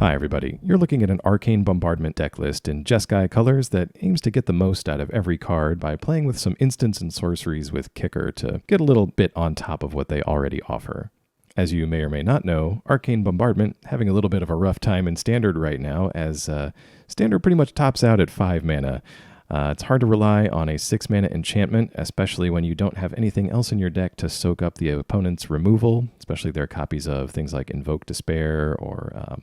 Hi everybody, you're looking at an Arcane Bombardment deck list in JESKAI colors that aims to get the most out of every card by playing with some instants and sorceries with Kicker to get a little bit on top of what they already offer. As you may or may not know, Arcane Bombardment having a little bit of a rough time in Standard right now, as Standard pretty much tops out at 5 mana. It's hard to rely on a 6 mana enchantment, especially when you don't have anything else in your deck to soak up the opponent's removal, especially their copies of things like Invoke Despair or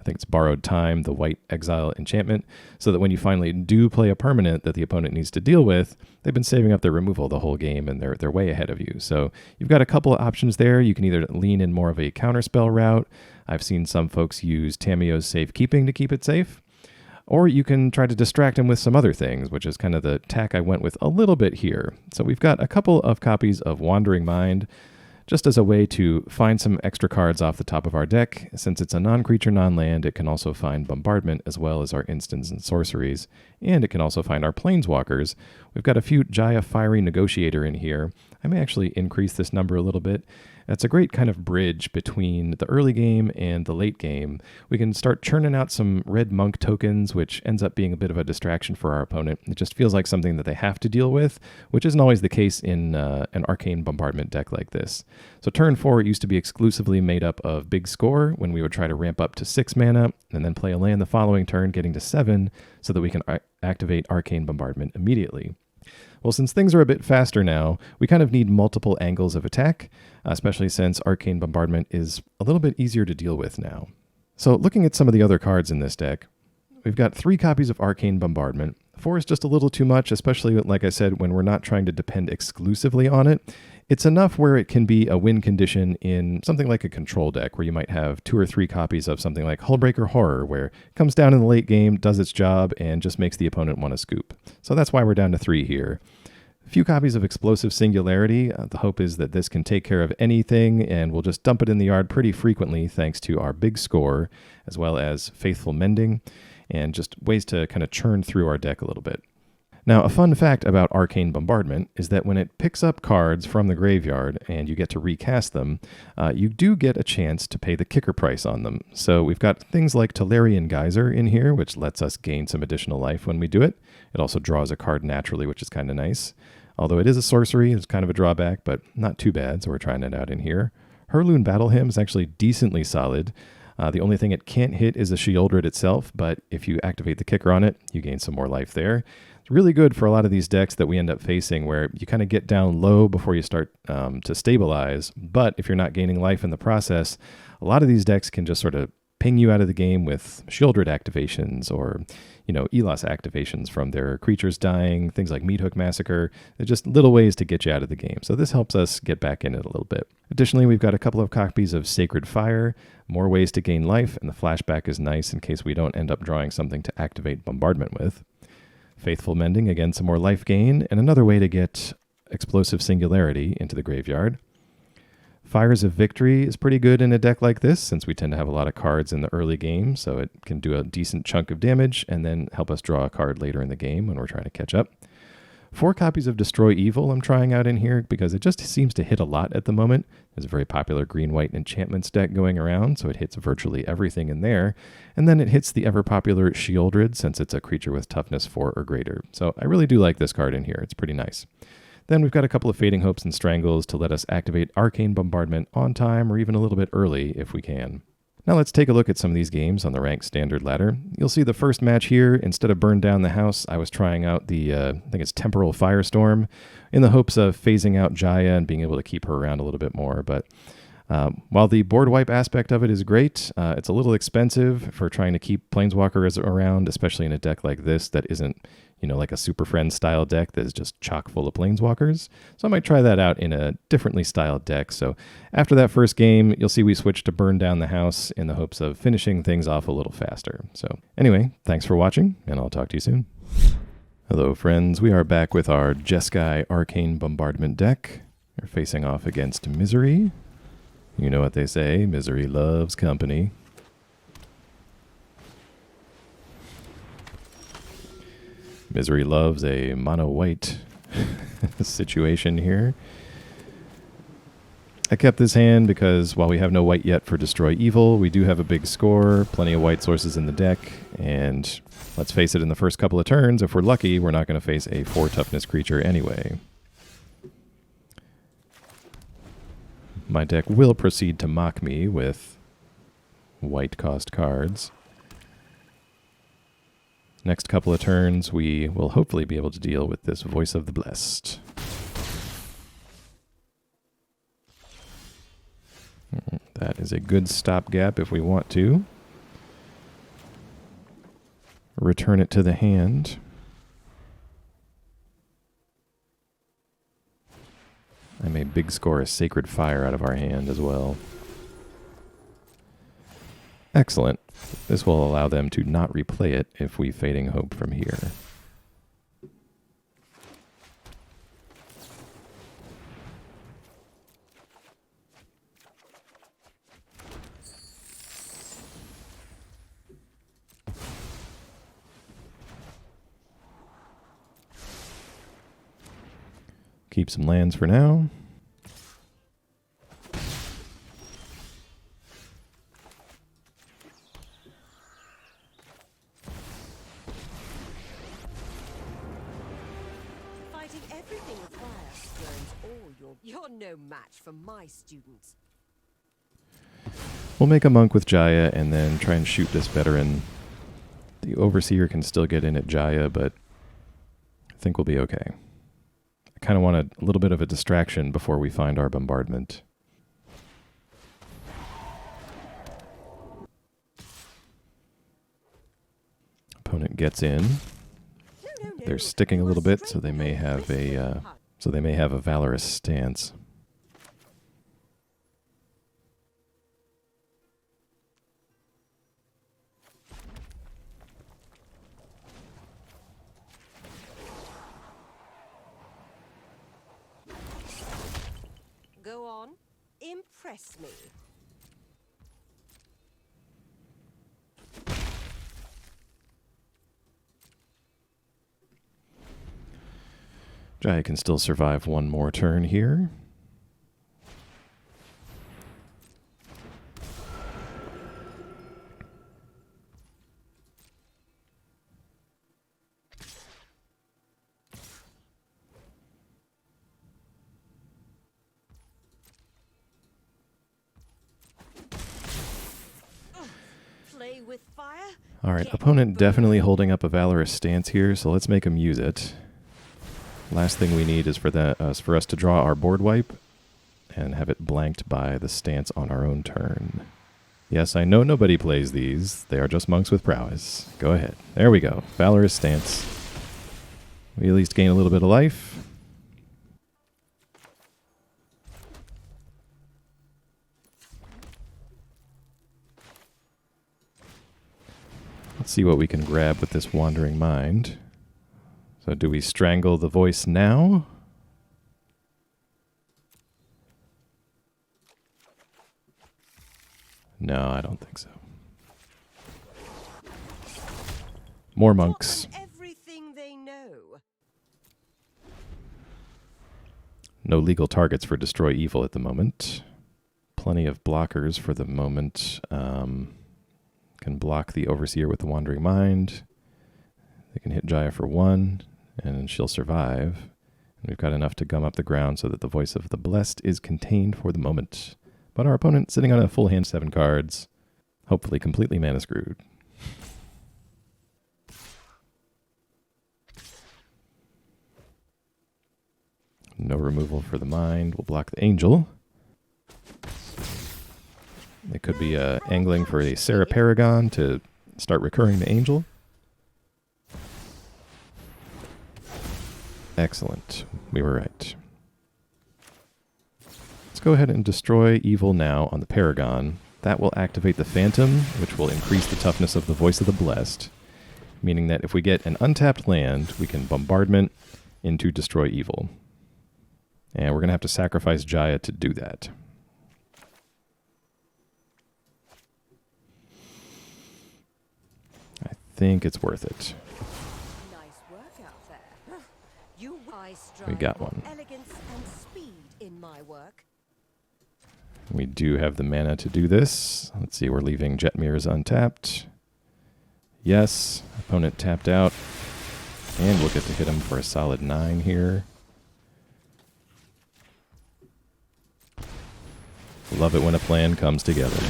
I think it's Borrowed Time, the white exile enchantment, so that when you finally do play a permanent that the opponent needs to deal with, they've been saving up their removal the whole game and they're way ahead of you. So you've got a couple of options there. You can either lean in more of a counterspell route. I've seen some folks use Tamiyo's Safekeeping to keep it safe. Or you can try to distract him with some other things, which is kind of the tack I went with a little bit here. So we've got a couple of copies of Wandering Mind, just as a way to find some extra cards off the top of our deck. Since it's a non-creature, non-land, it can also find Bombardment as well as our instants and sorceries, and it can also find our Planeswalkers. We've got a few Jaya Fiery Negotiator in here. I may actually increase this number a little bit. It's a great kind of bridge between the early game and the late game. We can start churning out some red monk tokens, which ends up being a bit of a distraction for our opponent. It just feels like something that they have to deal with, which isn't always the case in an Arcane Bombardment deck like this. So turn 4 used to be exclusively made up of big score, when we would try to ramp up to 6 mana and then play a land the following turn, getting to 7, so that we can activate Arcane Bombardment immediately. Well, since things are a bit faster now, we kind of need multiple angles of attack, especially since Arcane Bombardment is a little bit easier to deal with now. So looking at some of the other cards in this deck, we've got 3 copies of Arcane Bombardment. 4 is just a little too much, especially, like I said, when we're not trying to depend exclusively on it. It's enough where it can be a win condition in something like a control deck, where you might have 2 or 3 copies of something like Hullbreaker Horror, where it comes down in the late game, does its job, and just makes the opponent want to scoop. So that's why we're down to 3 here. A few copies of Explosive Singularity. The hope is that this can take care of anything, and we'll just dump it in the yard pretty frequently thanks to our big score, as well as Faithful Mending, and just ways to kind of churn through our deck a little bit. Now, a fun fact about Arcane Bombardment is that when it picks up cards from the graveyard and you get to recast them, you do get a chance to pay the kicker price on them. So we've got things like Tolarian Geyser in here, which lets us gain some additional life when we do it. It also draws a card naturally, which is kind of nice. Although it is a sorcery, it's kind of a drawback, but not too bad, so we're trying it out in here. Hurloon Battle Hymn is actually decently solid. The only thing it can't hit is the Shieldred itself, but if you activate the kicker on it, you gain some more life there. It's really good for a lot of these decks that we end up facing where you kind of get down low before you start to stabilize, but if you're not gaining life in the process, a lot of these decks can just sort of ping you out of the game with Shieldred activations or, Elos activations from their creatures dying, things like Meathook Massacre. They're just little ways to get you out of the game. So this helps us get back in it a little bit. Additionally, we've got a couple of copies of Sacred Fire, more ways to gain life, and the flashback is nice in case we don't end up drawing something to activate Bombardment with. Faithful Mending, again, some more life gain, and another way to get Explosive Singularity into the graveyard. Fires of Victory is pretty good in a deck like this, since we tend to have a lot of cards in the early game, so it can do a decent chunk of damage and then help us draw a card later in the game when we're trying to catch up. 4 copies of Destroy Evil I'm trying out in here because it just seems to hit a lot at the moment. There's a very popular green-white enchantments deck going around, so it hits virtually everything in there. And then it hits the ever-popular Shieldred, since it's a creature with toughness 4 or greater. So I really do like this card in here. It's pretty nice. Then we've got a couple of Fading Hopes and Strangles to let us activate Arcane Bombardment on time or even a little bit early if we can. Now let's take a look at some of these games on the ranked standard ladder. You'll see the first match here, instead of Burn Down the House, I was trying out the, I think it's Temporal Firestorm, in the hopes of phasing out Jaya and being able to keep her around a little bit more. But while the board wipe aspect of it is great, it's a little expensive for trying to keep Planeswalkers around, especially in a deck like this that isn't, like a Super Friends style deck that is just chock full of Planeswalkers. So I might try that out in a differently styled deck. So after that first game, you'll see we switched to Burn Down the House in the hopes of finishing things off a little faster. So anyway, thanks for watching, and I'll talk to you soon. Hello friends, we are back with our JESKAI Arcane Bombardment deck. We're facing off against Misery. You know what they say, misery loves company. Misery loves a mono-white situation here. I kept this hand because while we have no white yet for Destroy Evil, we do have a big score, plenty of white sources in the deck, and let's face it, in the first couple of turns, if we're lucky, we're not going to face a 4 toughness creature anyway. My deck will proceed to mock me with white cost cards. Next couple of turns, we will hopefully be able to deal with this Voice of the Blessed. That is a good stopgap if we want to. Return it to the hand. I may big score a Sacred Fire out of our hand as well. Excellent. This will allow them to not replay it if we Fading Hope from here. Keep some lands for now. Fighting everything with fire learns all you're no match for my students. We'll make a monk with Jaya and then try and shoot this veteran. The Overseer can still get in at Jaya, but I think we'll be okay. I kind of want a little bit of a distraction before we find our bombardment. Opponent gets in. They're sticking a little bit, so they may have a valorous stance. Go on, impress me. Jaya can still survive one more turn here. Play with fire? All right, opponent definitely holding up a valorous stance here, so let's make him use it. Last thing we need is for us to draw our board wipe and have it blanked by the stance on our own turn. Yes, I know nobody plays these. They are just monks with prowess. Go ahead. There we go. Valorous stance. We at least gain a little bit of life. Let's see what we can grab with this Wandering Mind. So do we strangle the voice now? No, I don't think so. More monks. Everything they know. No legal targets for Destroy Evil at the moment. Plenty of blockers for the moment. Can block the Overseer with the Wandering Mind. They can hit Jaya for 1, and she'll survive. And we've got enough to gum up the ground so that the Voice of the Blessed is contained for the moment. But our opponent sitting on a full hand 7 cards, hopefully completely mana screwed. No removal for the Mind. We'll block the Angel. It could be angling for a Sarah Paragon to start recurring the Angel. Excellent. We were right. Let's go ahead and destroy Evil now on the Paragon. That will activate the Phantom, which will increase the toughness of the Voice of the Blessed, meaning that if we get an untapped land, we can Bombardment into Destroy Evil. And we're going to have to sacrifice Jaya to do that. I think it's worth it. Nice work out there. We got one. Elegance and speed in my work. We do have the mana to do this. Let's see, we're leaving Jetmir's untapped. Yes, opponent tapped out. And we'll get to hit him for a solid 9 here. Love it when a plan comes together.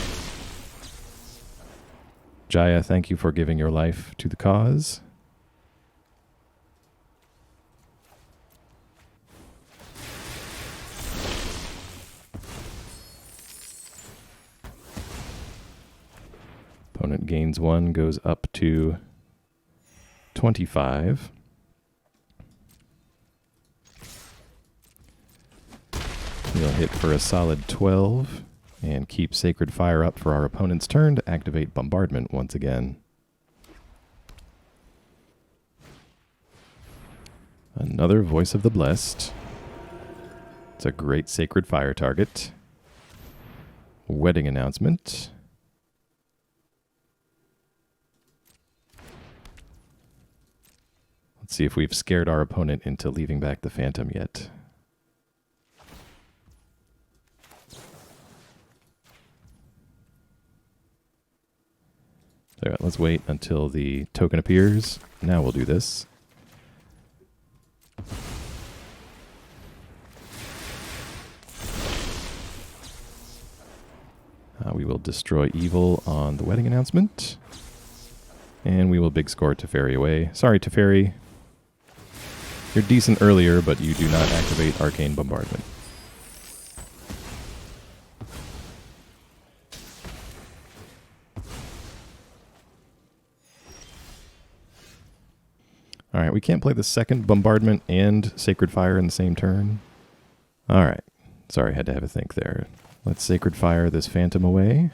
Jaya, thank you for giving your life to the cause. Opponent gains 1, goes up to 25. We'll hit for a solid 12 and keep Sacred Fire up for our opponent's turn to activate Bombardment once again. Another Voice of the Blessed. It's a great Sacred Fire target. Wedding Announcement. Let's see if we've scared our opponent into leaving back the Phantom yet. All right, let's wait until the token appears. Now we'll do this. We will destroy evil on the wedding announcement. And we will big score Teferi away. Sorry, Teferi. You're decent earlier, but you do not activate Arcane Bombardment. Alright, we can't play the second Bombardment and Sacred Fire in the same turn. Alright. Sorry, I had to have a think there. Let's Sacred Fire this Phantom away.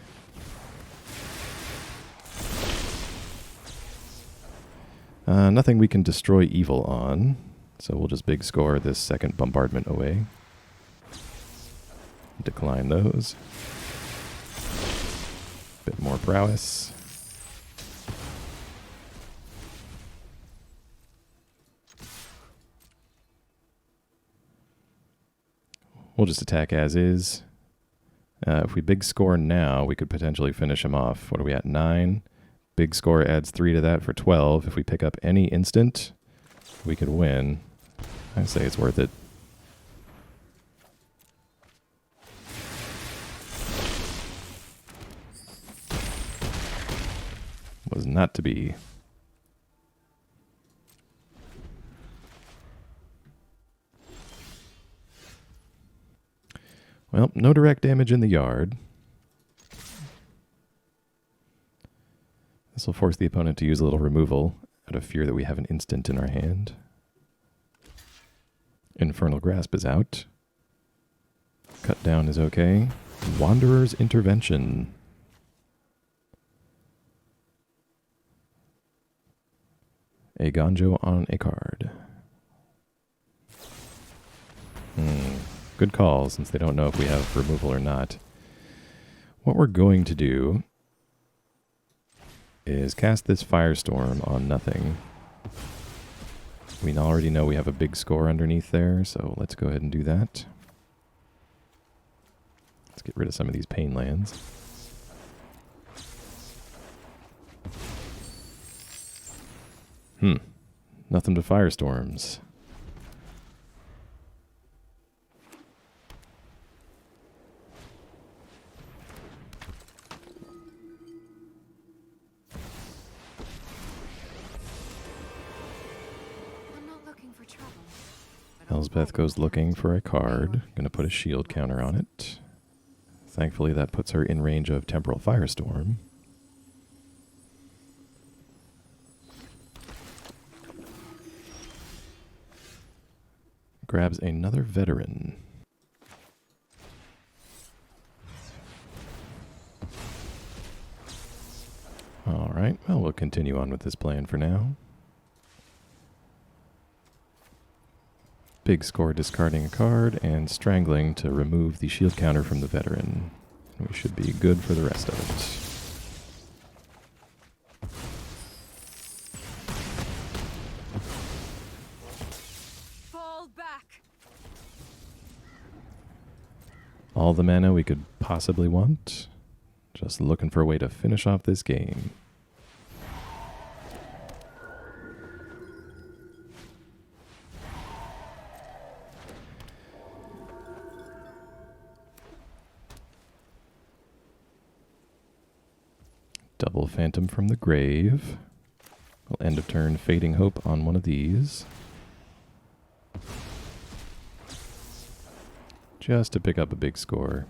Nothing we can destroy evil on, so we'll just big score this second Bombardment away. Decline those. Bit more prowess. We'll just attack as is. If we big score now, we could potentially finish him off. What are we at? 9. Big score adds 3 to that for 12. If we pick up any instant, we could win. I say it's worth it. Was not to be. Well, no direct damage in the yard. This will force the opponent to use a little removal out of fear that we have an instant in our hand. Infernal Grasp is out. Cut down is okay. Wanderer's Intervention. A Ganjo on a card. Good call, since they don't know if we have removal or not. What we're going to do is cast this Firestorm on nothing. We already know we have a big score underneath there, so let's go ahead and do that. Let's get rid of some of these pain lands. Nothing but Firestorms. Elsbeth goes looking for a card. Gonna put a shield counter on it. Thankfully that puts her in range of Temporal Firestorm. Grabs another veteran. Alright, well, we'll continue on with this plan for now. Big score discarding a card and strangling to remove the shield counter from the veteran. We should be good for the rest of it. all the mana we could possibly want. Just looking for a way to finish off this game. Double Phantom from the grave. We'll end of turn Fading Hope on one of these. Just to pick up a big score.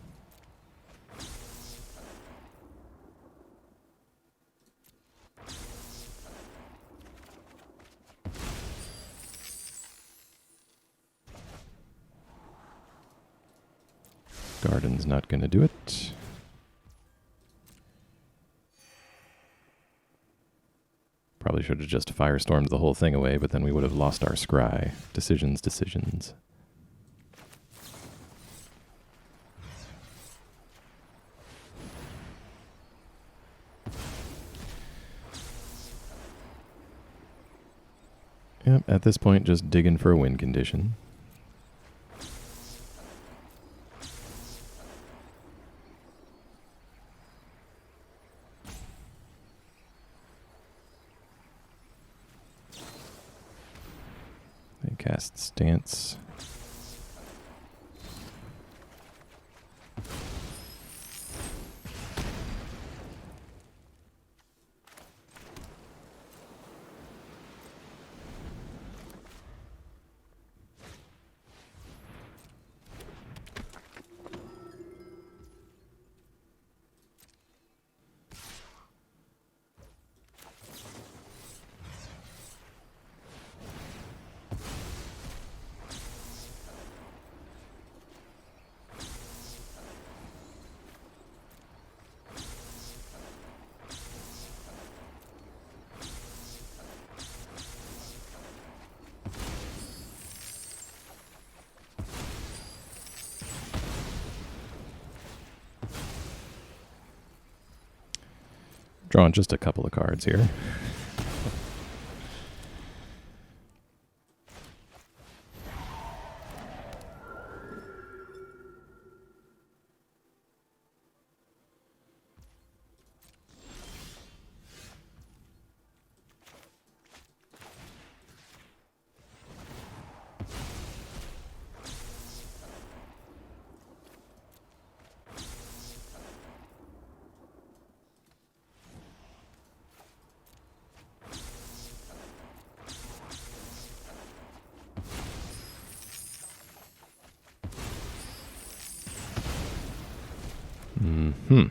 Garden's not going to do it. Probably should have just firestormed the whole thing away, but then we would have lost our scry. Decisions, decisions. Yep, at this point, just digging for a win condition. They cast Stance. Drawing just a couple of cards here. Hmm.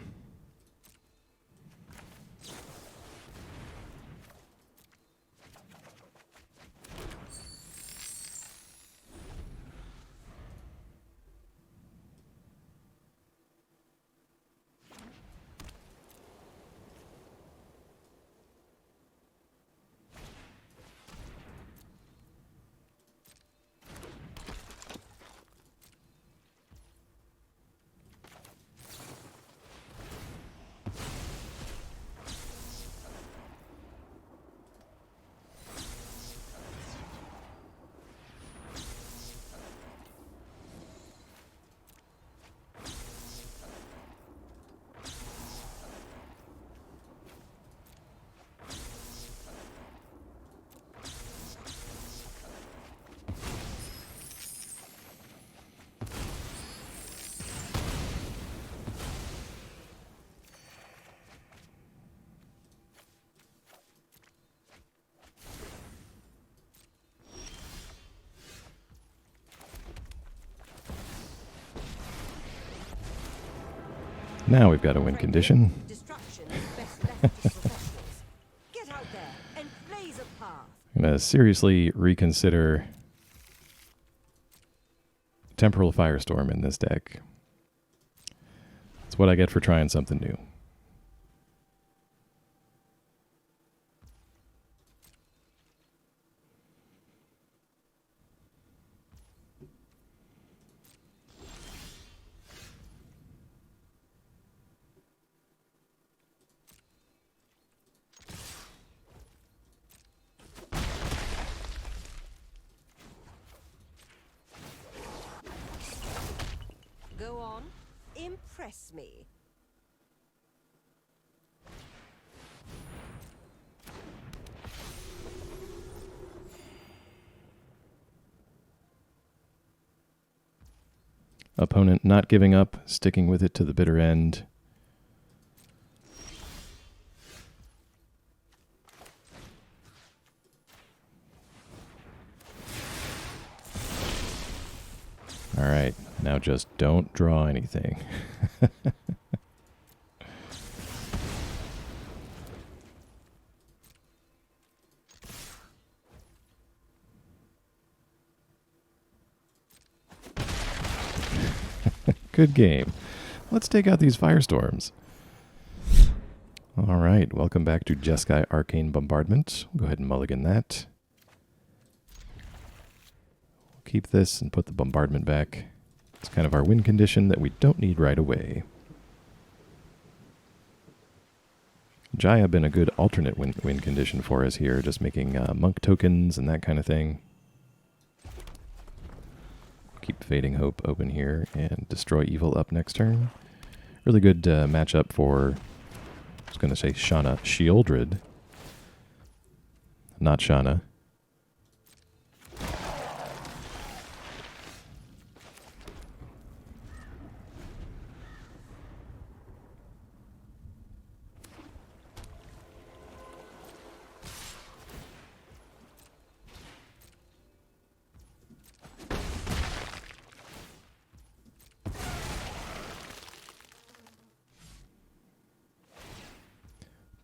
Now we've got a win condition. Destruction is best left to professionals. Get out there and blaze a path. I'm going to seriously reconsider Temporal Firestorm in this deck. That's what I get for trying something new. Go on, impress me. Opponent not giving up, sticking with it to the bitter end. All right, now just don't draw anything. Good game. Let's take out these firestorms. All right, welcome back to JESKAI Arcane Bombardment. We'll go ahead and mulligan that. We'll keep this and put the bombardment back. It's kind of our win condition that we don't need right away. Jaya been a good alternate win condition for us here, just making monk tokens and that kind of thing. Keep Fading Hope open here and Destroy Evil up next turn. Really good matchup for, I was going to say Shana Shieldred, not Shana.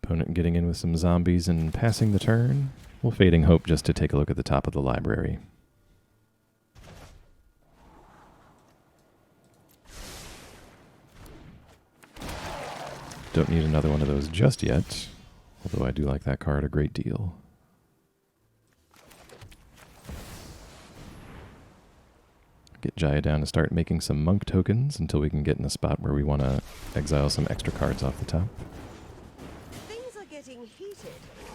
Opponent getting in with some zombies and passing the turn. We'll Fading Hope just to take a look at the top of the library. Don't need another one of those just yet, although I do like that card a great deal. Get Jaya down to start making some monk tokens until we can get in a spot where we want to exile some extra cards off the top. Getting heated,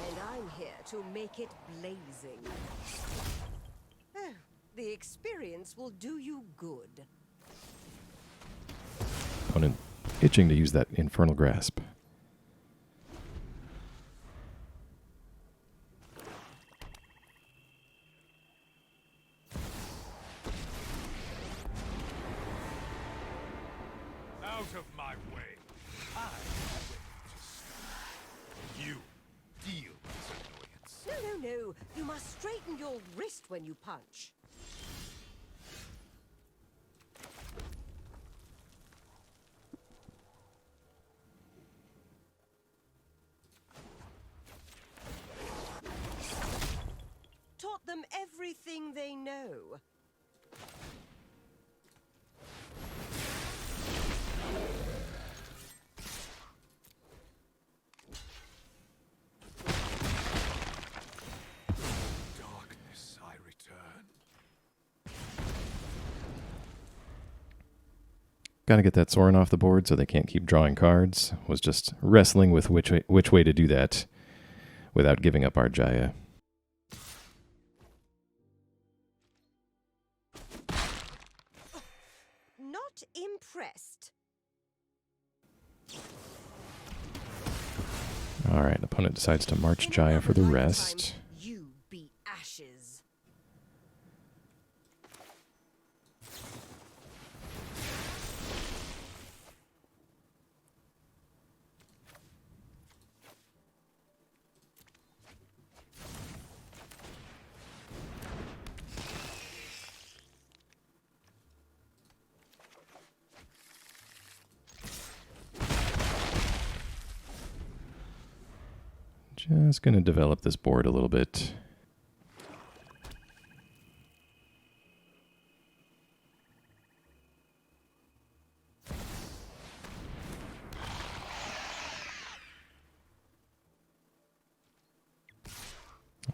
and I'm here to make it blazing. Oh, the experience will do you good. Opponent itching to use that Infernal Grasp. Out of my way. You deal with annoyance. No. You must straighten your wrist when you punch. Taught them everything they know. Got to get that Sorin off the board so they can't keep drawing cards. Was just wrestling with which way to do that without giving up our Jaya. Not impressed. All right, opponent decides to march Jaya for the rest. You be ashes. Just going to develop this board a little bit.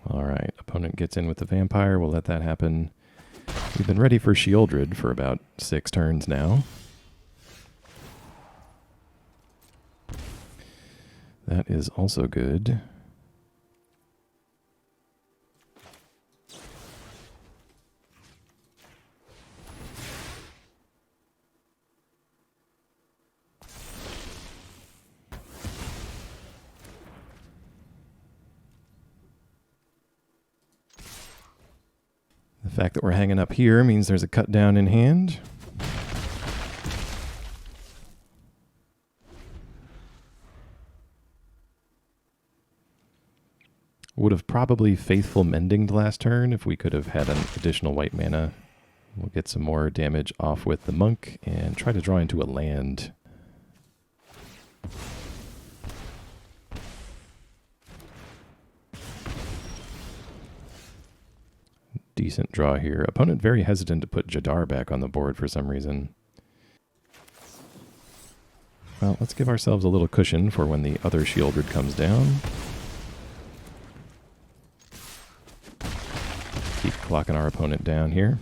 All right, opponent gets in with the vampire. We'll let that happen. We've been ready for Shieldred for about 6 turns now. That is also good. fact that we're hanging up here means there's a cut down in hand. Would have probably Faithful Mending last turn if we could have had an additional white mana. We'll get some more damage off with the monk and try to draw into a land. Decent draw here. Opponent very hesitant to put Jadar back on the board for some reason. Well, let's give ourselves a little cushion for when the other Shieldred comes down. Keep clocking our opponent down here.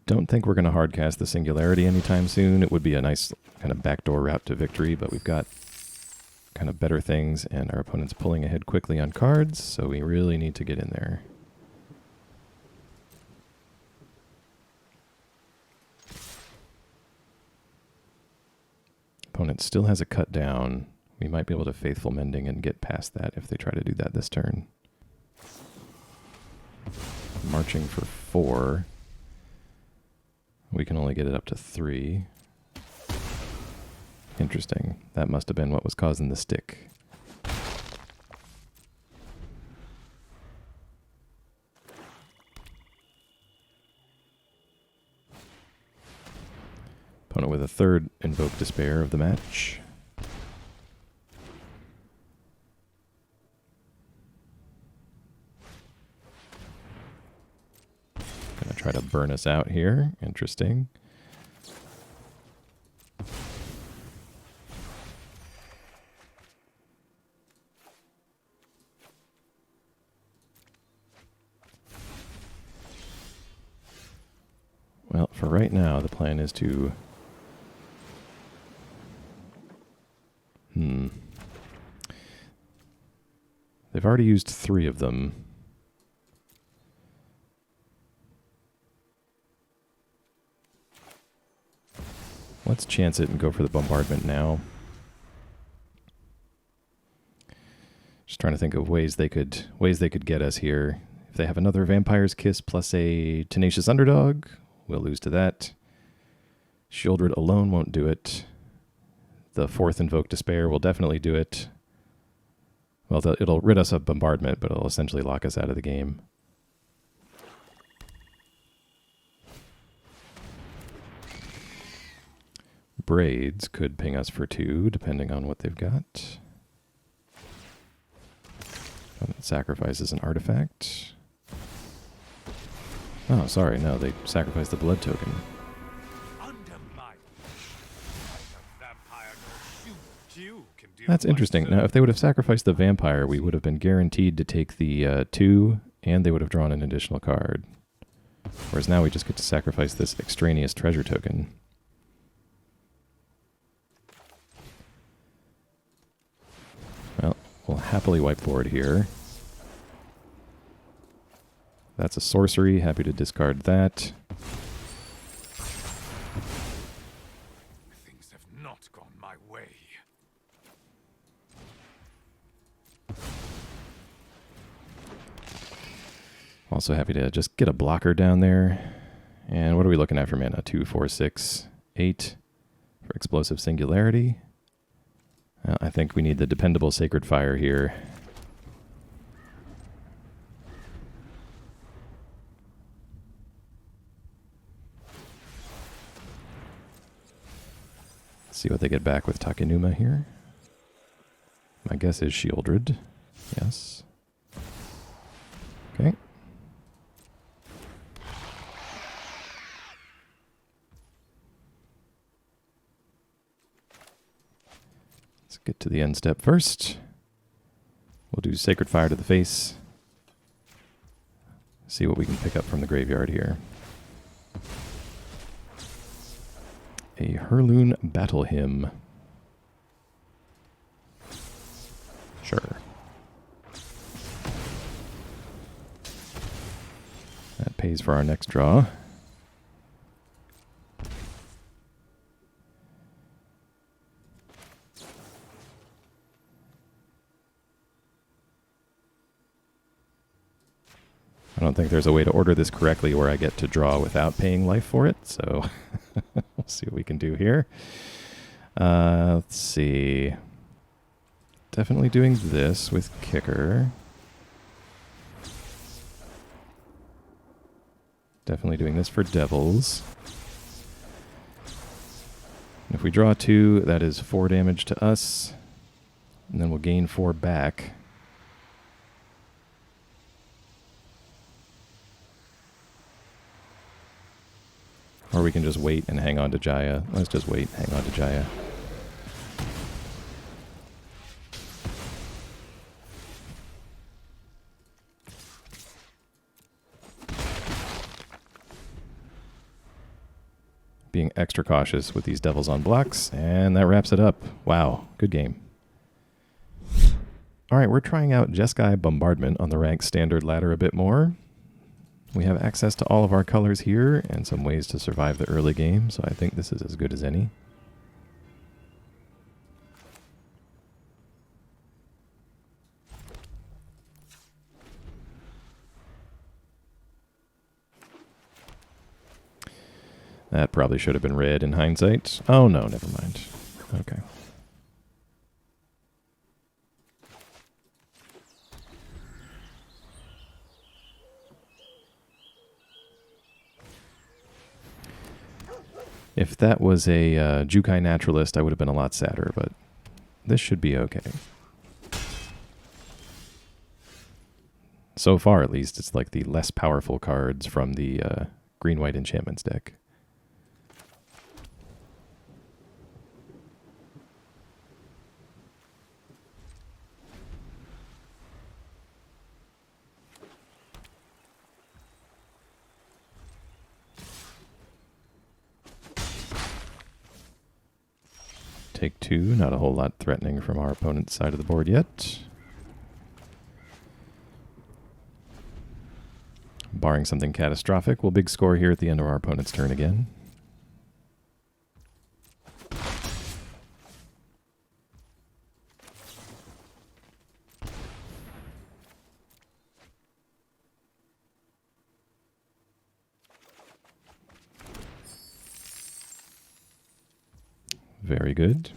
Don't think we're going to hardcast the Singularity anytime soon. It would be a nice kind of backdoor route to victory, but we've got kind of better things, and our opponent's pulling ahead quickly on cards, so we really need to get in there. Opponent still has a cut down. We might be able to Faithful Mending and get past that if they try to do that this turn. Marching for 4. We can only get it up to 3. Interesting. That must have been what was causing the stick. Opponent with a third Invoke Despair of the match. Gonna try to burn us out here. Interesting. Well, for right now, the plan is to... They've already used 3 of them. Let's chance it and go for the bombardment now. Just trying to think of ways they could get us here. If they have another Vampire's Kiss plus a Tenacious Underdog, we'll lose to that. Shieldred alone won't do it. The 4th Invoke Despair will definitely do it. Well, it'll rid us of bombardment, but it'll essentially lock us out of the game. Braids could ping us for 2, depending on what they've got. It sacrifices an artifact. Oh, sorry, no, they sacrificed the blood token. That's interesting. Now, if they would have sacrificed the vampire, we would have been guaranteed to take the 2, and they would have drawn an additional card. Whereas now we just get to sacrifice this extraneous treasure token. Well, we'll happily wipe board here. That's a sorcery. Happy to discard that. Things have not gone my way. Also happy to just get a blocker down there. And what are we looking at for mana? 2, 4, 6, 8 for Explosive Singularity. I think we need the dependable Sacred Fire here. Let's see what they get back with Takenuma here. My guess is Shieldred. Yes. Okay. Get to the end step first. We'll do Sacred Fire to the face. See what we can pick up from the graveyard here. a Hurloon Battle Hymn. Sure. That pays for our next draw. I don't think there's a way to order this correctly where I get to draw without paying life for it, so we'll see what we can do here. Let's see. Definitely doing this with Kicker. Definitely doing this for Devils. And if we draw 2, that is 4 damage to us, and then we'll gain 4 back. Or we can just wait and hang on to Jaya. Let's just wait, hang on to Jaya. Being extra cautious with these devils on blocks, and that wraps it up. Wow, good game. All right, we're trying out JESKAI Bombardment on the ranked standard ladder a bit more. We have access to all of our colors here and some ways to survive the early game, so I think this is as good as any. That probably should have been red in hindsight. Oh no, never mind. Okay. If that was a JESKAI Naturalist, I would have been a lot sadder, but this should be okay. So far, at least, it's like the less powerful cards from the green-white enchantments deck. Take 2, not a whole lot threatening from our opponent's side of the board yet. Barring something catastrophic, we'll big score here at the end of our opponent's turn again. Very good.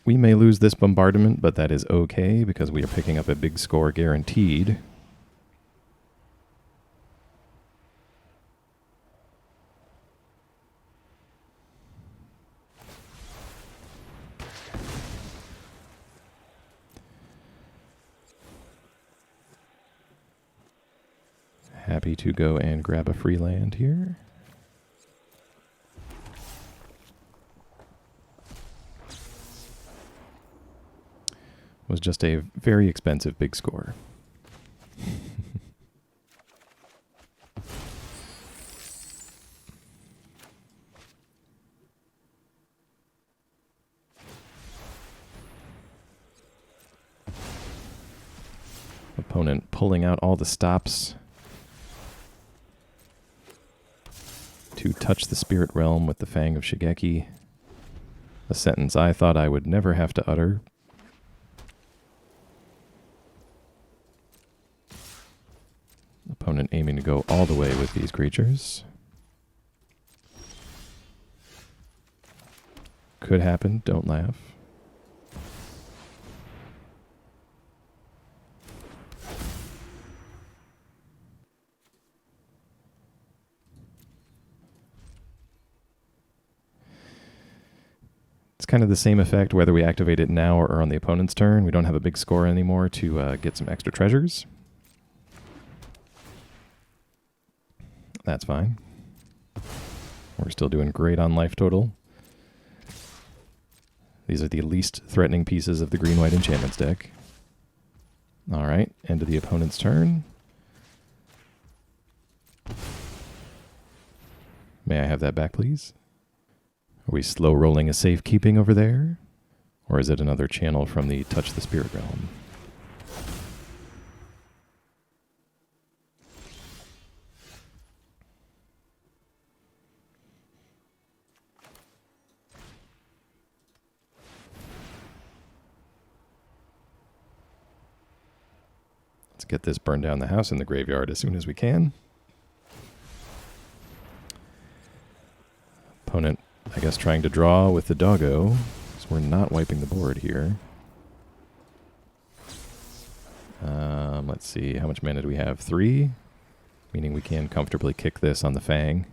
We may lose this bombardment, but that is okay because we are picking up a big score guaranteed. Happy to go and grab a free land here. Was just a very expensive big score. Opponent pulling out all the stops to touch the spirit realm with the Fang of Shigeki. A sentence I thought I would never have to utter. Opponent aiming to go all the way with these creatures. Could happen, don't laugh. It's kind of the same effect whether we activate it now or on the opponent's turn. We don't have a big score anymore to get some extra treasures. That's fine. We're still doing great on life total. These are the least threatening pieces of the green-white enchantments deck. All right, end of the opponent's turn. May I have that back, please? Are we slow rolling a safekeeping over there? Or is it another channel from the Touch the Spirit Realm? Let's get this burn down the house in the graveyard as soon as we can. Opponent, I guess, trying to draw with the doggo, so we're not wiping the board here. Let's see, how much mana do we have? 3, meaning we can comfortably kick this on the Fang.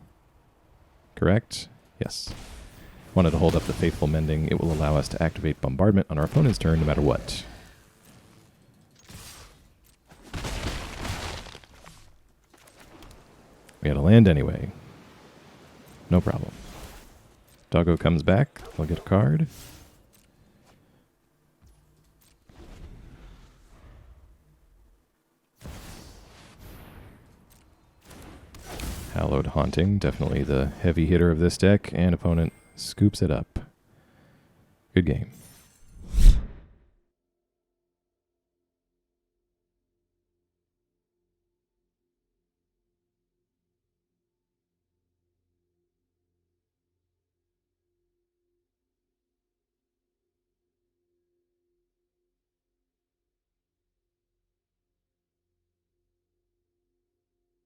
Correct? Yes. Wanted to hold up the Faithful Mending. It will allow us to activate Bombardment on our opponent's turn no matter what. We had to land anyway. No problem. Doggo comes back. I'll get a card. Hallowed Haunting, definitely the heavy hitter of this deck, and opponent scoops it up. Good game.